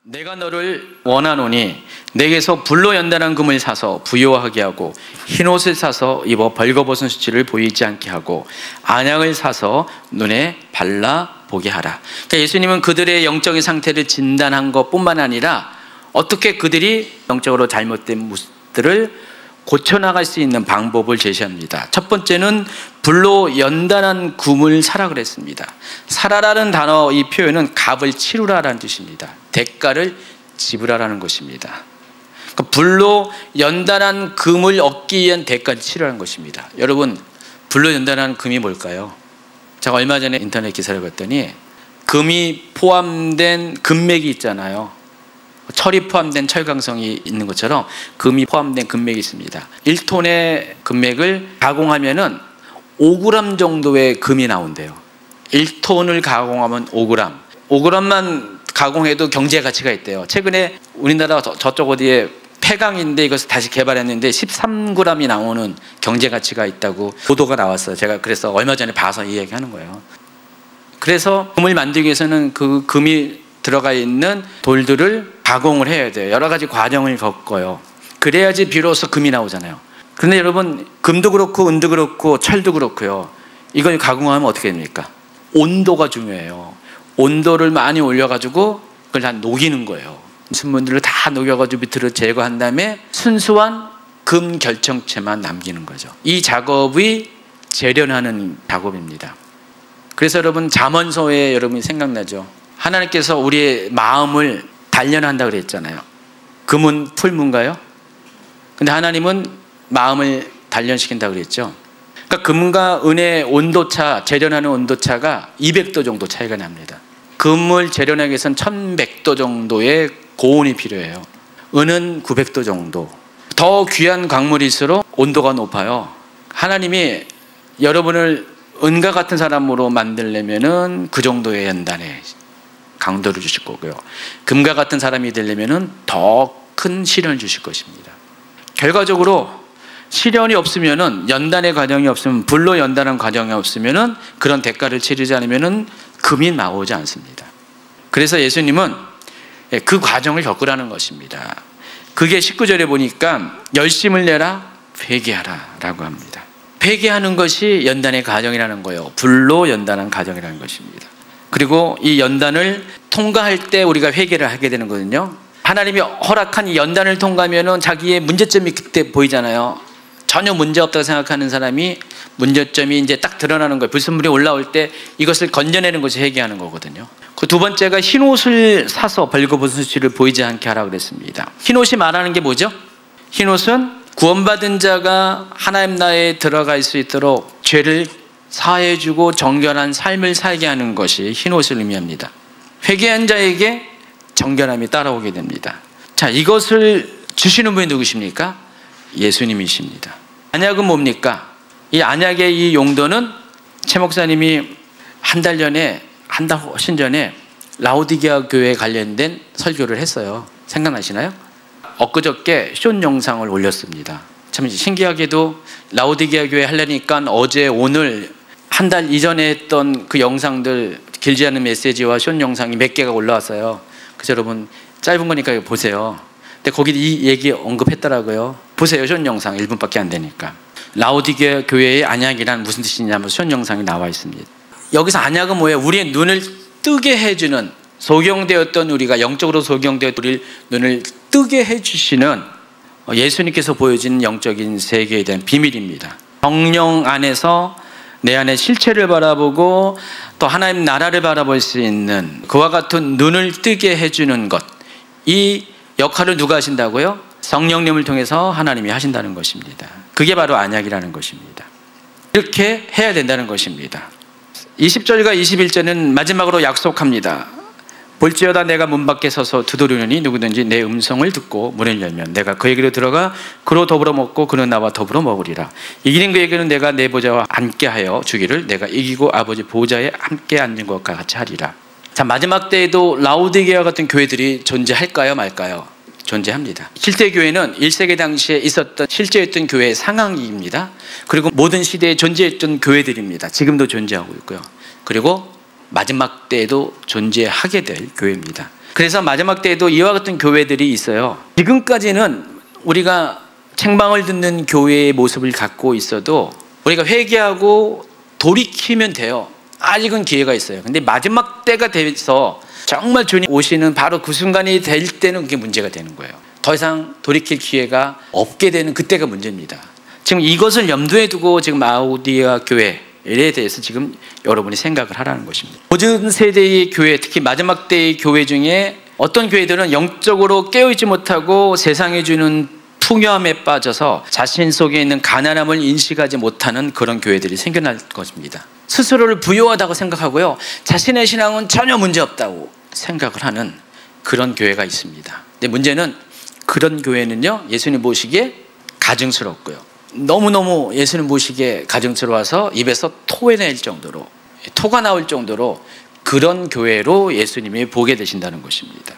내가 너를 원하노니 내게서 불로 연단한 금을 사서 부요하게 하고 흰옷을 사서 입어 벌거벗은 수치를 보이지 않게 하고 안약을 사서 눈에 발라보게 하라. 그러니까 예수님은 그들의 영적인 상태를 진단한 것뿐만 아니라 어떻게 그들이 영적으로 잘못된 모습들을 고쳐나갈 수 있는 방법을 제시합니다. 첫 번째는 불로 연단한 금을 사라 그랬습니다. 사라라는 단어, 이 표현은 값을 치르라라는 뜻입니다. 대가를 지불하라는 것입니다. 그러니까 불로 연단한 금을 얻기 위한 대가를 치르라는 것입니다. 여러분, 불로 연단한 금이 뭘까요? 제가 얼마 전에 인터넷 기사를 봤더니 금이 포함된 금맥이 있잖아요. 철이 포함된 철강성이 있는 것처럼 금이 포함된 금맥이 있습니다. 1톤의 금맥을 가공하면은 5g 정도의 금이 나온대요. 1톤을 가공하면 5g. 5g만 가공해도 경제 가치가 있대요. 최근에 우리나라 저쪽 어디에 폐강인데 이것을 다시 개발했는데 13g이 나오는 경제 가치가 있다고 보도가 나왔어요. 제가 그래서 얼마 전에 봐서 이 얘기 하는 거예요. 그래서 금을 만들기 위해서는 그 금이 들어가 있는 돌들을 가공을 해야 돼요. 여러 가지 과정을 겪어요. 그래야지 비로소 금이 나오잖아요. 그런데 여러분, 금도 그렇고 은도 그렇고 철도 그렇고요. 이걸 가공하면 어떻게 됩니까? 온도가 중요해요. 온도를 많이 올려가지고 그걸 다 녹이는 거예요. 순물들을 다 녹여가지고 밑으로 제거한 다음에 순수한 금 결정체만 남기는 거죠. 이 작업이 재련하는 작업입니다. 그래서 여러분, 잠언서에 여러분이 생각나죠? 하나님께서 우리의 마음을 단련한다 그랬잖아요. 금은 풀무인가요? 근데 하나님은 마음을 단련시킨다 그랬죠. 그러니까 금과 은의 온도차, 재련하는 온도차가 200도 정도 차이가 납니다. 금을 재련하기 위해서는 1100도 정도의 고온이 필요해요. 은은 900도 정도. 더 귀한 광물일수록 온도가 높아요. 하나님이 여러분을 은과 같은 사람으로 만들려면은 그 정도의 연단에 강도를 주실 거고요. 금과 같은 사람이 되려면은 더 큰 시련을 주실 것입니다. 결과적으로 시련이 없으면은, 연단의 과정이 없으면, 불로 연단한 과정이 없으면은, 그런 대가를 치르지 않으면은 금이 나오지 않습니다. 그래서 예수님은 그 과정을 겪으라는 것입니다. 그게 19절에 보니까 열심을 내라, 회개하라 라고 합니다. 회개하는 것이 연단의 과정이라는 거예요. 불로 연단한 과정이라는 것입니다. 그리고 이 연단을 통과할 때 우리가 회개를 하게 되는 거거든요. 하나님이 허락한 이 연단을 통과하면은 자기의 문제점이 그때 보이잖아요. 전혀 문제 없다고 생각하는 사람이 문제점이 이제 딱 드러나는 거예요. 불순물이 올라올 때 이것을 건져내는 것이 회개하는 거거든요. 그 두 번째가 흰옷을 사서 벌거벗은 수치를 보이지 않게 하라고 그랬습니다. 흰옷이 말하는 게 뭐죠? 흰옷은 구원받은 자가 하나님 나라에 들어갈 수 있도록 죄를 사해주고 정결한 삶을 살게 하는 것이 흰옷을 의미합니다. 회개한 자에게 정결함이 따라오게 됩니다. 자, 이것을 주시는 분이 누구십니까? 예수님이십니다. 안약은 뭡니까? 이 안약의 이 용도는 최 목사님이 한 달 훨씬 전에 라오디게아 교회에 관련된 설교를 했어요. 생각나시나요? 엊그저께 숏 영상을 올렸습니다. 참 신기하게도 라오디게아 교회 하려니까 어제 오늘 한 달 이전에 했던 그 영상들, 길지 않은 메시지와 숏 영상이 몇 개가 올라왔어요. 그래서 여러분, 짧은 거니까 보세요. 근데 거기 이 얘기 언급했더라고요. 보세요. 숏 영상 1분밖에 안 되니까. 라오디게아 교회의 안약이란 무슨 뜻이냐면 숏 영상이 나와 있습니다. 여기서 안약은 뭐예요? 우리의 눈을 뜨게 해주는, 소경되었던 우리가, 영적으로 소경되었던 우리 눈을 뜨게 해주시는 예수님께서 보여진 영적인 세계에 대한 비밀입니다. 성령 안에서 내 안의 실체를 바라보고 또 하나님 나라를 바라볼 수 있는 그와 같은 눈을 뜨게 해주는 것, 이 역할을 누가 하신다고요? 성령님을 통해서 하나님이 하신다는 것입니다. 그게 바로 안약이라는 것입니다. 이렇게 해야 된다는 것입니다. 20절과 21절은 마지막으로 약속합니다. 볼지어다 내가 문 밖에 서서 두드리노니 누구든지 내 음성을 듣고 문을 열면 내가 그에게로 들어가 그로 더불어 먹고 그는 나와 더불어 먹으리라. 이기는 그에게는 내가 내 보좌와 함께 하여 주기를 내가 이기고 아버지 보좌에 함께 앉은 것과 같이 하리라. 자, 마지막 때에도 라오디게아 같은 교회들이 존재할까요 말까요? 존재합니다. 실제 교회는 1세기 당시에 있었던 실제였던 교회의 상황입니다. 그리고 모든 시대에 존재했던 교회들입니다. 지금도 존재하고 있고요. 그리고 마지막 때에도 존재하게 될 교회입니다. 그래서 마지막 때에도 이와 같은 교회들이 있어요. 지금까지는 우리가 책망을 듣는 교회의 모습을 갖고 있어도 우리가 회개하고 돌이키면 돼요. 아직은 기회가 있어요. 근데 마지막 때가 돼서 정말 주님 오시는 바로 그 순간이 될 때는 그게 문제가 되는 거예요. 더 이상 돌이킬 기회가 없게 되는 그때가 문제입니다. 지금 이것을 염두에 두고 지금 라오디게아 교회에 대해서 지금 여러분이 생각을 하라는 것입니다. 모든 세대의 교회, 특히 마지막 때의 교회 중에 어떤 교회들은 영적으로 깨어있지 못하고 세상이 주는 풍요함에 빠져서 자신 속에 있는 가난함을 인식하지 못하는 그런 교회들이 생겨날 것입니다. 스스로를 부유하다고 생각하고요, 자신의 신앙은 전혀 문제없다고 생각을 하는 그런 교회가 있습니다. 근데 문제는 그런 교회는요, 예수님 보시기에 가증스럽고요, 너무너무 예수님 보시기에 가증스러워서 입에서 토해낼 정도로, 토가 나올 정도로 그런 교회로 예수님이 보게 되신다는 것입니다.